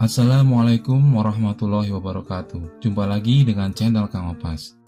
Assalamualaikum warahmatullahi wabarakatuh. Jumpa lagi dengan channel Kang Opas.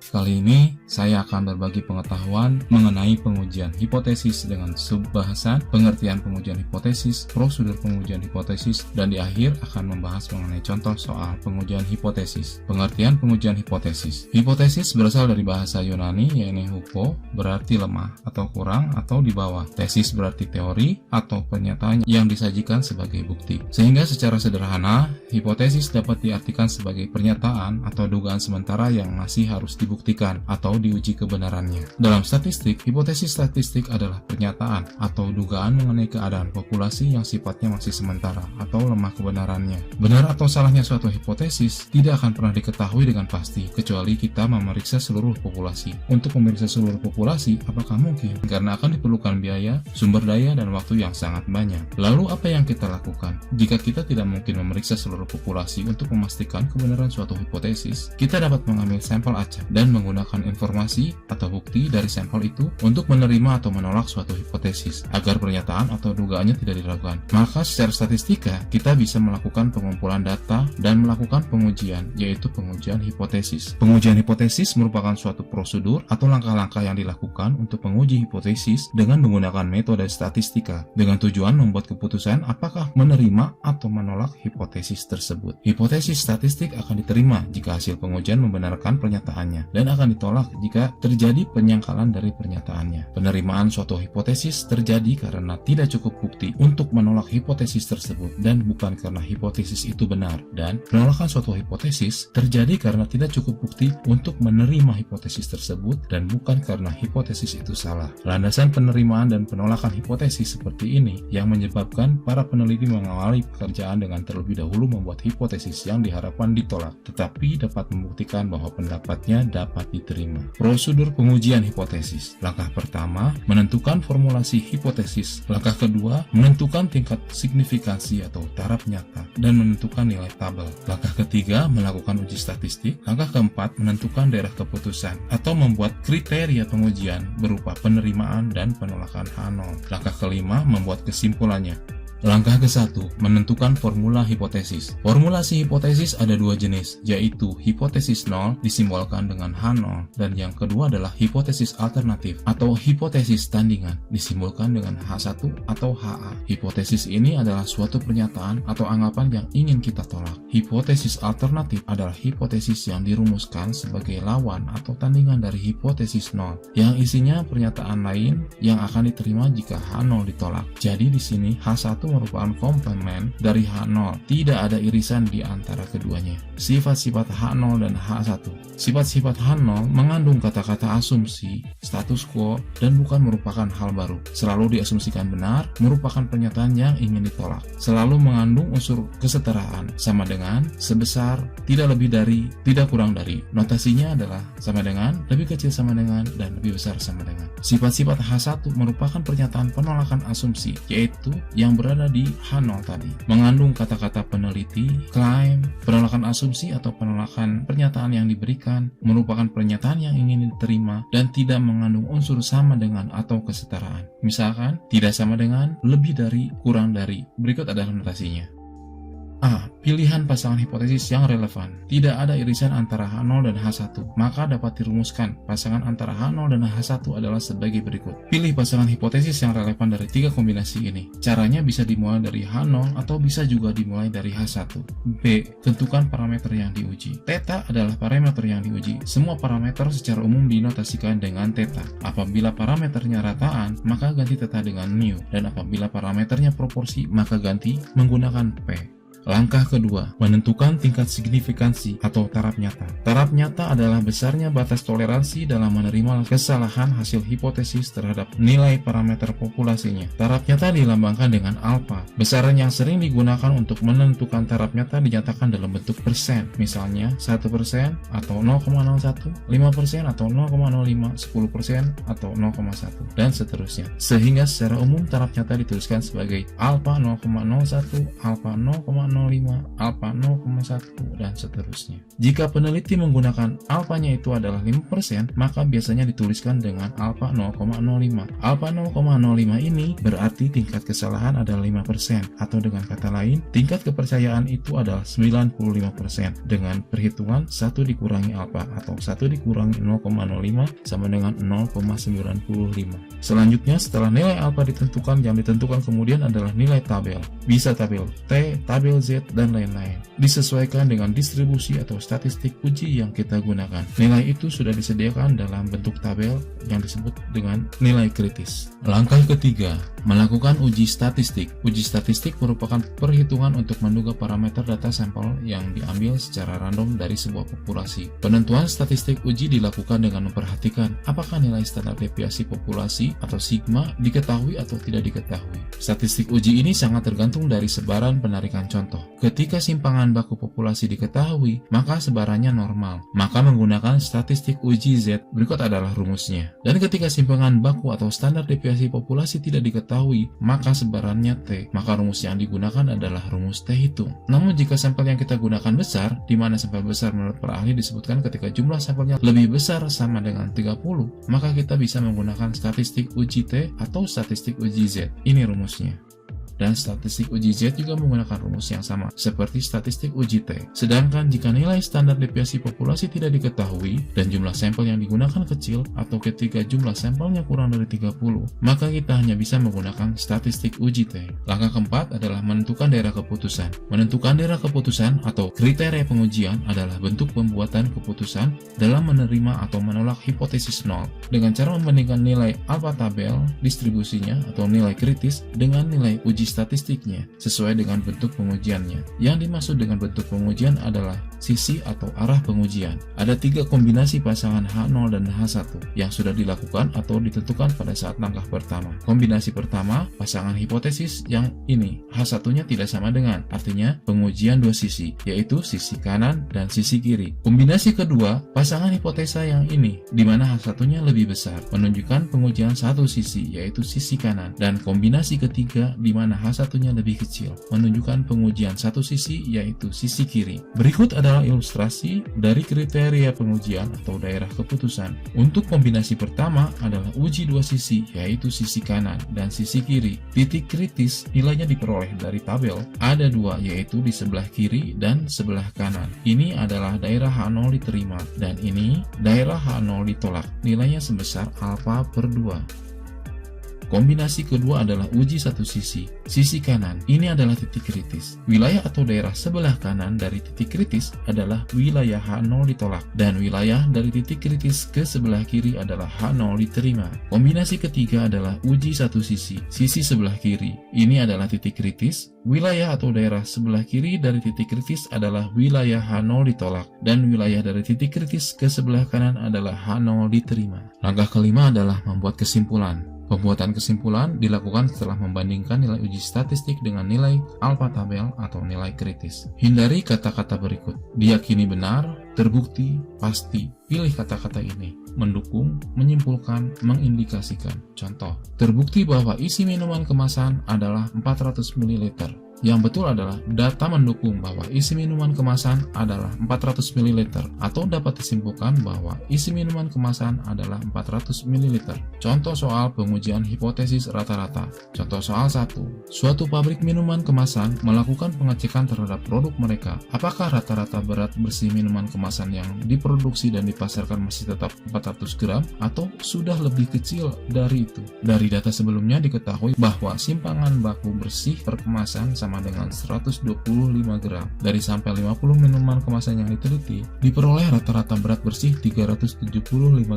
Kali ini saya akan berbagi pengetahuan mengenai pengujian hipotesis dengan subbahasan, pengertian pengujian hipotesis, prosedur pengujian hipotesis, dan di akhir akan membahas mengenai contoh soal pengujian hipotesis. Pengertian pengujian hipotesis. Hipotesis berasal dari bahasa Yunani yaitu hupo, berarti lemah atau kurang atau di bawah. Tesis berarti teori atau pernyataan yang disajikan sebagai bukti. Sehingga secara sederhana, hipotesis dapat diartikan sebagai pernyataan atau dugaan sementara yang masih harus dibuktikan atau diuji kebenarannya. Dalam statistik, hipotesis statistik adalah pernyataan atau dugaan mengenai keadaan populasi yang sifatnya masih sementara atau lemah kebenarannya. Benar atau salahnya suatu hipotesis tidak akan pernah diketahui dengan pasti kecuali kita memeriksa seluruh populasi. Untuk memeriksa seluruh populasi, apakah mungkin? Karena akan diperlukan biaya, sumber daya, dan waktu yang sangat banyak. Lalu apa yang kita lakukan? Jika kita tidak mungkin memeriksa seluruh populasi untuk memastikan kebenaran suatu hipotesis, kita dapat mengambil sampel acak dan menggunakan informasi atau bukti dari sampel itu untuk menerima atau menolak suatu hipotesis agar pernyataan atau dugaannya tidak diragukan. Maka secara statistika kita bisa melakukan pengumpulan data dan melakukan pengujian, yaitu pengujian hipotesis. Pengujian hipotesis merupakan suatu prosedur atau langkah-langkah yang dilakukan untuk menguji hipotesis dengan menggunakan metode statistika dengan tujuan membuat keputusan apakah menerima atau menolak hipotesis tersebut. Hipotesis statistik akan diterima jika hasil pengujian membenarkan pernyataannya dan akan ditolak jika terjadi penyangkalan dari pernyataannya. Penerimaan suatu hipotesis terjadi karena tidak cukup bukti untuk menolak hipotesis tersebut dan bukan karena hipotesis itu benar, dan penolakan suatu hipotesis terjadi karena tidak cukup bukti untuk menerima hipotesis tersebut dan bukan karena hipotesis itu salah. Landasan penerimaan dan penolakan hipotesis seperti ini yang menyebabkan para peneliti mengawali pekerjaan dengan terlebih dahulu membuat hipotesis yang diharapkan ditolak, tetapi dapat membuktikan bahwa pendapatnya dapat diterima. Prosedur pengujian hipotesis. Langkah pertama, menentukan formulasi hipotesis. Langkah kedua, menentukan tingkat signifikansi atau taraf nyata dan menentukan nilai tabel. Langkah ketiga, melakukan uji statistik. Langkah keempat, menentukan daerah keputusan atau membuat kriteria pengujian berupa penerimaan dan penolakan H0. Langkah kelima, membuat kesimpulannya. Langkah ke-1, menentukan formula hipotesis. Formulasi hipotesis ada dua jenis, yaitu hipotesis 0 disimbolkan dengan H0 dan yang kedua adalah hipotesis alternatif atau hipotesis tandingan disimbolkan dengan H1 atau HA. Hipotesis ini adalah suatu pernyataan atau anggapan yang ingin kita tolak. Hipotesis alternatif adalah hipotesis yang dirumuskan sebagai lawan atau tandingan dari hipotesis 0 yang isinya pernyataan lain yang akan diterima jika H0 ditolak. Jadi di sini H1 merupakan komplement dari H0. Tidak ada irisan di antara keduanya. Sifat-sifat H0 dan H1. Sifat-sifat H0 mengandung kata-kata asumsi, status quo, dan bukan merupakan hal baru. Selalu diasumsikan benar, merupakan pernyataan yang ingin ditolak. Selalu mengandung unsur kesetaraan, sama dengan, sebesar, tidak lebih dari, tidak kurang dari. Notasinya adalah sama dengan, lebih kecil sama dengan, dan lebih besar sama dengan. Sifat-sifat H1 merupakan pernyataan penolakan asumsi, yaitu yang berada di H0 tadi. Mengandung kata-kata peneliti, klaim, penolakan asumsi atau penolakan pernyataan yang diberikan, merupakan pernyataan yang ingin diterima dan tidak mengandung unsur sama dengan atau kesetaraan. Misalkan, tidak sama dengan, lebih dari, kurang dari. Berikut adalah notasinya. A. Pilihan pasangan hipotesis yang relevan. Tidak ada irisan antara H0 dan H1, maka dapat dirumuskan pasangan antara H0 dan H1 adalah sebagai berikut. Pilih pasangan hipotesis yang relevan dari tiga kombinasi ini. Caranya bisa dimulai dari H0 atau bisa juga dimulai dari H1. B. Tentukan parameter yang diuji. Theta adalah parameter yang diuji. Semua parameter secara umum dinotasikan dengan theta. Apabila parameternya rataan, maka ganti theta dengan mu, dan apabila parameternya proporsi, maka ganti menggunakan P. Langkah kedua, menentukan tingkat signifikansi atau taraf nyata. Taraf nyata adalah besarnya batas toleransi dalam menerima kesalahan hasil hipotesis terhadap nilai parameter populasinya. Taraf nyata dilambangkan dengan alfa. Besaran yang sering digunakan untuk menentukan taraf nyata dinyatakan dalam bentuk persen. Misalnya 1% atau 0,01, 5% atau 0,05, 10% atau 0,1, dan seterusnya. Sehingga secara umum taraf nyata dituliskan sebagai alfa 0,01, alfa 0,05, alfa 0,1, dan seterusnya. Jika peneliti menggunakan alfanya itu adalah 5%, maka biasanya dituliskan dengan alfa 0,05. Alfa 0,05 ini berarti tingkat kesalahan adalah 5%, atau dengan kata lain, tingkat kepercayaan itu adalah 95% dengan perhitungan 1 dikurangi alfa atau 1 dikurangi 0,05 sama dengan 0,95. Selanjutnya, setelah nilai alfa ditentukan, yang ditentukan kemudian adalah nilai tabel. Bisa tabel T, tabel Z, dan lain-lain. Disesuaikan dengan distribusi atau statistik uji yang kita gunakan. Nilai itu sudah disediakan dalam bentuk tabel yang disebut dengan nilai kritis. Langkah ketiga, melakukan uji statistik. Uji statistik merupakan perhitungan untuk menduga parameter data sampel yang diambil secara random dari sebuah populasi. Penentuan statistik uji dilakukan dengan memperhatikan apakah nilai standar deviasi populasi atau sigma diketahui atau tidak diketahui. Statistik uji ini sangat tergantung dari sebaran penarikan contoh. Ketika simpangan baku populasi diketahui, maka sebarannya normal. Maka menggunakan statistik uji Z, berikut adalah rumusnya. Dan ketika simpangan baku atau standar deviasi populasi tidak diketahui, maka sebarannya T. Maka rumus yang digunakan adalah rumus T hitung. Namun jika sampel yang kita gunakan besar, di mana sampel besar menurut para ahli disebutkan ketika jumlah sampelnya lebih besar sama dengan 30, maka kita bisa menggunakan statistik uji T atau statistik uji Z. Ini rumusnya. Dan statistik uji Z juga menggunakan rumus yang sama seperti statistik uji T. Sedangkan jika nilai standar deviasi populasi tidak diketahui dan jumlah sampel yang digunakan kecil atau ketika jumlah sampelnya kurang dari 30, maka kita hanya bisa menggunakan statistik uji T. Langkah keempat adalah menentukan daerah keputusan. Menentukan daerah keputusan atau kriteria pengujian adalah bentuk pembuatan keputusan dalam menerima atau menolak hipotesis nol dengan cara membandingkan nilai alfa tabel distribusinya atau nilai kritis dengan nilai uji statistiknya sesuai dengan bentuk pengujiannya. Yang dimaksud dengan bentuk pengujian adalah sisi atau arah pengujian. Ada 3 kombinasi pasangan H0 dan H1 yang sudah dilakukan atau ditentukan pada saat langkah pertama. Kombinasi pertama, pasangan hipotesis yang ini H1-nya tidak sama dengan, artinya pengujian 2 sisi, yaitu sisi kanan dan sisi kiri. Kombinasi kedua, pasangan hipotesa yang ini, di mana H1-nya lebih besar, menunjukkan pengujian 1 sisi, yaitu sisi kanan. Dan kombinasi ketiga, di mana H1-nya lebih kecil, menunjukkan pengujian 1 sisi, yaitu sisi kiri. Berikut adalah ilustrasi dari kriteria pengujian atau daerah keputusan. Untuk kombinasi pertama adalah uji 2 sisi, yaitu sisi kanan dan sisi kiri. Titik kritis nilainya diperoleh dari tabel. Ada 2, yaitu di sebelah kiri dan sebelah kanan. Ini adalah daerah H0 diterima, dan ini daerah H0 ditolak. Nilainya sebesar alfa per 2. Kombinasi kedua adalah uji 1 sisi. Sisi kanan, ini adalah titik kritis. Wilayah atau daerah sebelah kanan dari titik kritis adalah wilayah H0 ditolak, dan wilayah dari titik kritis ke sebelah kiri adalah H0 diterima. Kombinasi ketiga adalah uji 1 sisi. Sisi sebelah kiri, ini adalah titik kritis. Wilayah atau daerah sebelah kiri dari titik kritis adalah wilayah H0 ditolak, dan wilayah dari titik kritis ke sebelah kanan adalah H0 diterima. Langkah kelima adalah membuat kesimpulan. Pembuatan kesimpulan dilakukan setelah membandingkan nilai uji statistik dengan nilai alfa tabel atau nilai kritis. Hindari kata-kata berikut: diyakini benar, terbukti, pasti. Pilih kata-kata ini: mendukung, menyimpulkan, mengindikasikan. Contoh, terbukti bahwa isi minuman kemasan adalah 400 ml. Yang betul adalah data mendukung bahwa isi minuman kemasan adalah 400 ml, atau dapat disimpulkan bahwa isi minuman kemasan adalah 400 ml. Contoh soal pengujian hipotesis rata-rata. Contoh soal 1. Suatu pabrik minuman kemasan melakukan pengecekan terhadap produk mereka. Apakah rata-rata berat bersih minuman kemasan yang diproduksi dan dipasarkan masih tetap 400 gram atau sudah lebih kecil dari itu? Dari data sebelumnya diketahui bahwa simpangan baku bersih per kemasan sama dengan 125 gram. Dari sampai 50 minuman kemasan yang diteliti, diperoleh rata-rata berat bersih 375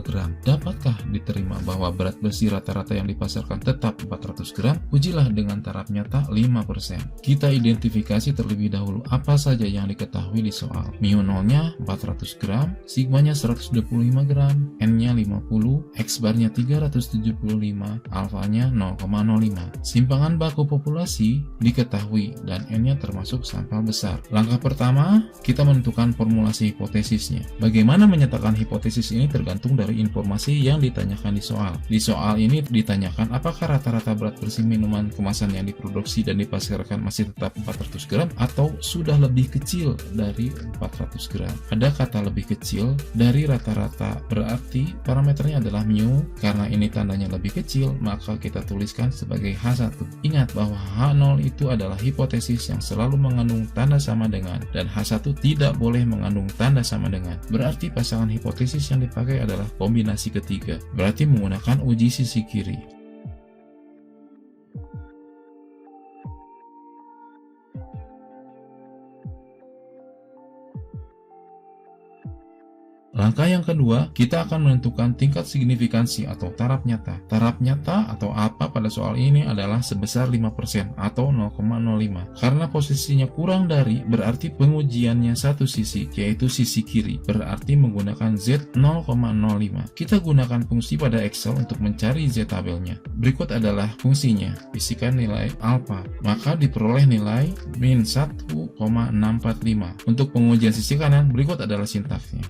gram. Dapatkah diterima bahwa berat bersih rata-rata yang dipasarkan tetap 400 gram? Ujilah dengan taraf nyata 5%. Kita identifikasi terlebih dahulu apa saja yang diketahui di soal. Mu nolnya 400 gram, sigmanya 125 gram, N-nya 50, X-barnya 375, alfanya 0,05. Simpangan baku populasi diketahui diketahui dan N-nya termasuk sampel besar. Langkah pertama, kita menentukan formulasi hipotesisnya. Bagaimana menyatakan hipotesis ini tergantung dari informasi yang ditanyakan di soal. Di soal ini ditanyakan apakah rata-rata berat bersih minuman kemasan yang diproduksi dan dipasarkan masih tetap 400 gram atau sudah lebih kecil dari 400 gram. Ada kata lebih kecil dari rata-rata, berarti parameternya adalah mu. Karena ini tandanya lebih kecil, maka kita tuliskan sebagai H1. Ingat bahwa H0 itu adalah hipotesis yang selalu mengandung tanda sama dengan, dan H1 tidak boleh mengandung tanda sama dengan. Berarti pasangan hipotesis yang dipakai adalah kombinasi ketiga, berarti menggunakan uji sisi kiri. Langkah yang kedua, kita akan menentukan tingkat signifikansi atau taraf nyata. Taraf nyata atau apa pada soal ini adalah sebesar 5% atau 0,05. Karena posisinya kurang dari, berarti pengujiannya satu sisi, yaitu sisi kiri. Berarti menggunakan Z 0,05. Kita gunakan fungsi pada Excel untuk mencari Z tabelnya. Berikut adalah fungsinya. Isikan nilai alfa. Maka diperoleh nilai min 1,645. Untuk pengujian sisi kanan, berikut adalah sintaksnya.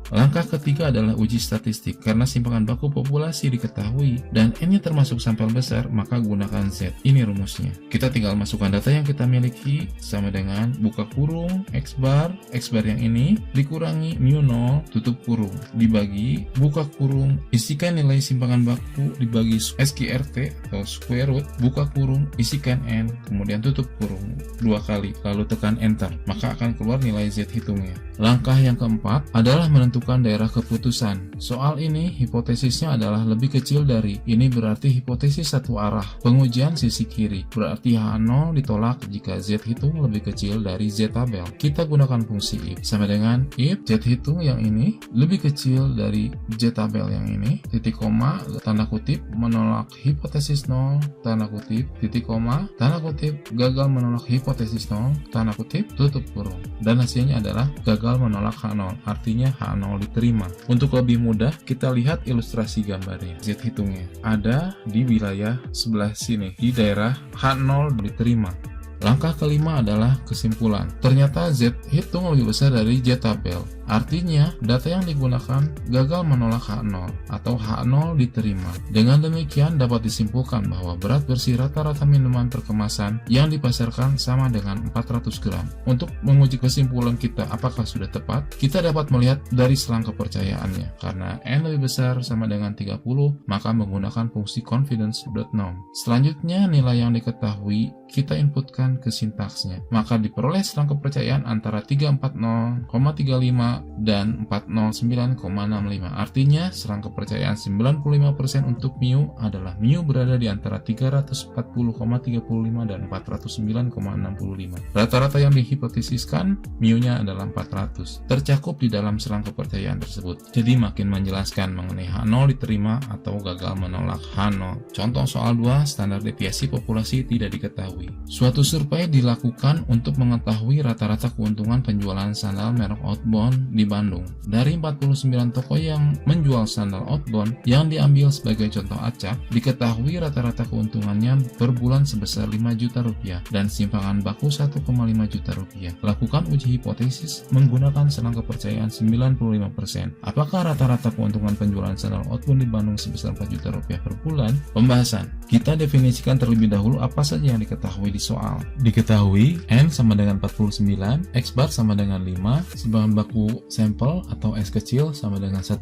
Langkah ketiga adalah uji statistik. Karena simpangan baku populasi diketahui dan N-nya termasuk sampel besar, maka gunakan Z. Ini rumusnya. Kita tinggal masukkan data yang kita miliki sama dengan buka kurung X bar yang ini dikurangi mu 0 tutup kurung dibagi buka kurung isikan nilai simpangan baku dibagi SQRT atau square root buka kurung isikan N kemudian tutup kurung 2 kali lalu tekan enter, maka akan keluar nilai Z hitungnya. Langkah yang keempat adalah menentukan daerah keputusan. Soal ini hipotesisnya adalah lebih kecil dari, ini berarti hipotesis satu arah. Pengujian sisi kiri, berarti H0 ditolak jika Z hitung lebih kecil dari Z tabel. Kita gunakan fungsi if, sama dengan if Z hitung yang ini lebih kecil dari Z tabel yang ini, titik koma, tanda kutip, menolak hipotesis 0, tanda kutip, titik koma, tanda kutip, gagal menolak hipotesis 0, tanda kutip, tutup kurung. Dan hasilnya adalah gagal menolak H0, artinya H0 diterima. Untuk lebih mudah, kita lihat ilustrasi gambarnya. Z hitungnya ada di wilayah sebelah sini, di daerah H0 diterima. Langkah kelima adalah kesimpulan. Ternyata Z hitung lebih besar dari Z tabel. Artinya, data yang digunakan gagal menolak H0 atau H0 diterima. Dengan demikian dapat disimpulkan bahwa berat bersih rata-rata minuman perkemasan yang dipasarkan sama dengan 400 gram. Untuk menguji kesimpulan kita apakah sudah tepat, kita dapat melihat dari selang kepercayaannya. Karena N lebih besar sama dengan 30, maka menggunakan fungsi confidence.norm. Selanjutnya, nilai yang diketahui kita inputkan ke sintaksnya. Maka diperoleh selang kepercayaan antara 340,35 dan 409,65. Artinya selang kepercayaan 95% untuk mu adalah mu berada di antara 340,35 dan 409,65. Rata-rata yang dihipotesiskan mu-nya adalah 400. Tercakup di dalam selang kepercayaan tersebut. Jadi makin menjelaskan mengenai H0 diterima atau gagal menolak H0. Contoh soal 2, standar deviasi populasi tidak diketahui. Suatu survei dilakukan untuk mengetahui rata-rata keuntungan penjualan sandal merek Outbound di Bandung. Dari 49 toko yang menjual sandal Outbound yang diambil sebagai contoh acak, diketahui rata-rata keuntungannya per bulan sebesar 5 juta rupiah dan simpangan baku 1,5 juta rupiah. Lakukan uji hipotesis menggunakan selang kepercayaan 95%. Apakah rata-rata keuntungan penjualan sandal Outbound di Bandung sebesar 4 juta rupiah per bulan? Pembahasan. Kita definisikan terlebih dahulu apa saja yang diketahui di soal. Diketahui N sama dengan 49, X bar sama dengan 5, simpangan baku sampel atau S kecil sama dengan 1,5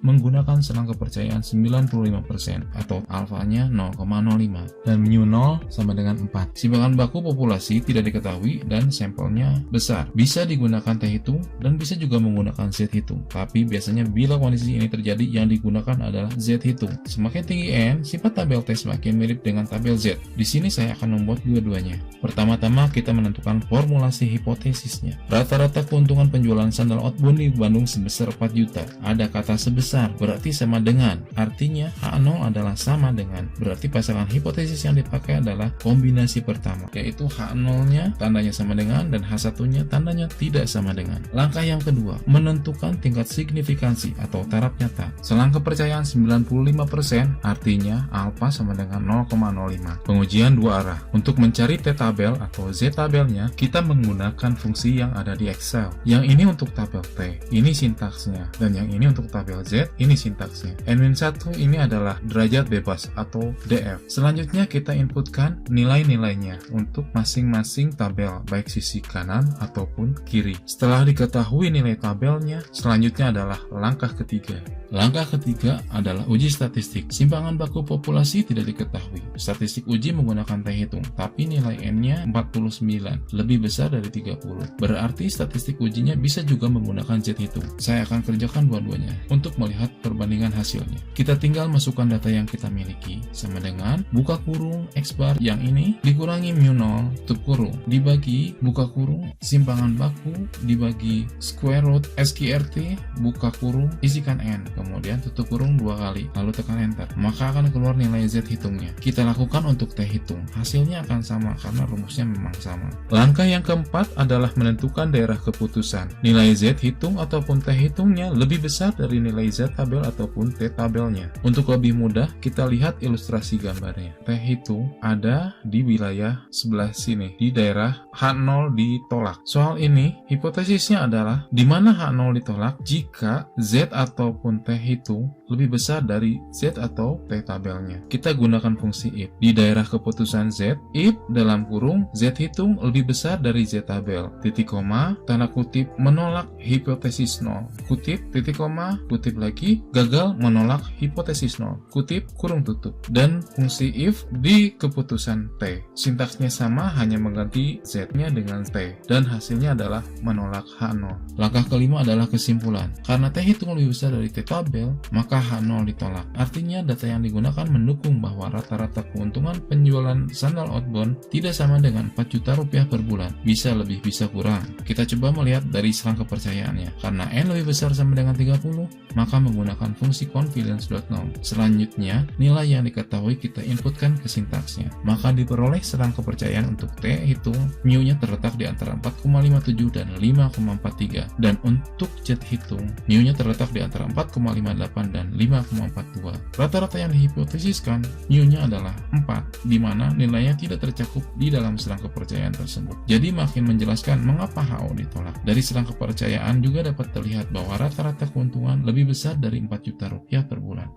menggunakan selang kepercayaan 95% atau alfanya 0,05 dan mu 0 sama dengan 4. Simpangan baku populasi tidak diketahui dan sampelnya besar. Bisa digunakan T hitung dan bisa juga menggunakan Z hitung. Tapi biasanya bila kondisi ini terjadi yang digunakan adalah Z hitung. Semakin tinggi N, sifat tabel T semakin mirip dengan tabel Z. Di sini saya akan membuat dua-duanya. Pertama-tama kita menentukan formulasi hipotesisnya. Rata-rata keuntungan penjualan sandal Outbound di Bandung sebesar 4 juta. Ada kata sebesar, berarti sama dengan. Artinya H0 adalah sama dengan. Berarti pasangan hipotesis yang dipakai adalah kombinasi pertama, yaitu H0-nya tandanya sama dengan dan H1-nya tandanya tidak sama dengan. Langkah yang kedua, menentukan tingkat signifikansi atau taraf nyata. Selang kepercayaan 95%, artinya alfa sama dengan 0,05. Pengujian dua arah. Untuk mencari T-tabel atau Z-tabelnya, kita menggunakan fungsi yang ada di Excel. Yang ini untuk tabel T, ini sintaksnya. Dan yang ini untuk tabel Z, ini sintaksnya. N-1 ini adalah derajat bebas atau DF. Selanjutnya kita inputkan nilai-nilainya untuk masing-masing tabel, baik sisi kanan ataupun kiri. Setelah diketahui nilai tabelnya, selanjutnya adalah langkah ketiga. Langkah ketiga adalah uji statistik. Simpangan baku populasi tidak diketahui. Statistik uji menggunakan T-hitung, tapi nilai N-nya 49, lebih besar dari 30. Berarti statistik ujinya bisa juga menggunakan Z-hitung. Saya akan kerjakan dua-duanya untuk melihat perbandingan hasilnya. Kita tinggal masukkan data yang kita miliki, sama dengan buka kurung X bar yang ini dikurangi mu0 tutup kurung dibagi buka kurung simpangan baku dibagi square root SQRT buka kurung isikan N, kemudian tutup kurung 2 kali, lalu tekan enter, maka akan keluar nilai Z hitungnya. Kita lakukan untuk T hitung, hasilnya akan sama karena rumusnya memang sama. Langkah yang keempat adalah menentukan daerah keputusan. Nilai Z hitung ataupun T hitungnya lebih besar dari nilai Z tabel ataupun T tabelnya. Untuk lebih mudah, kita lihat ilustrasi gambarnya. T hitung ada di wilayah sebelah sini, di daerah H0 ditolak. Soal ini, hipotesisnya adalah di mana H0 ditolak jika Z ataupun T hitung lebih besar dari Z atau T tabelnya. Kita gunakan fungsi if. Di daerah keputusan Z, if dalam kurung Z hitung lebih besar dari Z tabel. Titik koma, tanda kutip menolak hipotesis 0. Kutip, titik koma, kutip lagi, gagal menolak hipotesis 0. Kutip, kurung tutup. Dan fungsi if di keputusan T. Sintaksnya sama, hanya mengganti Z-nya dengan T. Dan hasilnya adalah menolak H0. Langkah kelima adalah kesimpulan. Karena T hitung lebih besar dari T tabel, maka H0 ditolak. Artinya data yang digunakan mendukung bahwa rata-rata keuntungan penjualan sandal outbound tidak sama dengan 4 juta rupiah per bulan. Bisa lebih, bisa kurang. Kita coba melihat dari selang kepercayaannya. Karena N lebih besar sama dengan 30, maka menggunakan fungsi confidence.norm. Selanjutnya, nilai yang diketahui kita inputkan ke sintaksnya. Maka diperoleh selang kepercayaan untuk T hitung, mu-nya terletak di antara 4,57 dan 5,43. Dan untuk Z hitung, mu-nya terletak di antara 4,58 dan 5,42. Rata-rata yang dihipotesiskan mu-nya adalah 4, di mana nilainya tidak tercakup di dalam selang kepercayaan tersebut. Jadi makin menjelaskan mengapa HO ditolak. Dari selang kepercayaan juga dapat terlihat bahwa rata-rata keuntungan lebih besar dari 4 juta rupiah per bulan.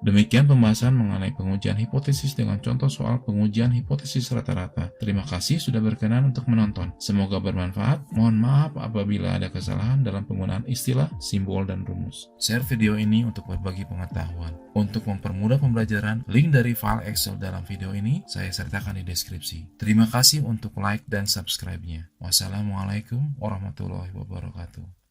Demikian pembahasan mengenai pengujian hipotesis dengan contoh soal pengujian hipotesis rata-rata. Terima kasih sudah berkenan untuk menonton. Semoga bermanfaat. Mohon maaf apabila ada kesalahan dalam penggunaan istilah, simbol, dan rumus. Share video ini untuk berbagi pengetahuan. Untuk mempermudah pembelajaran, link dari file Excel dalam video ini saya sertakan di deskripsi. Terima kasih untuk like dan subscribe-nya. Wassalamualaikum warahmatullahi wabarakatuh.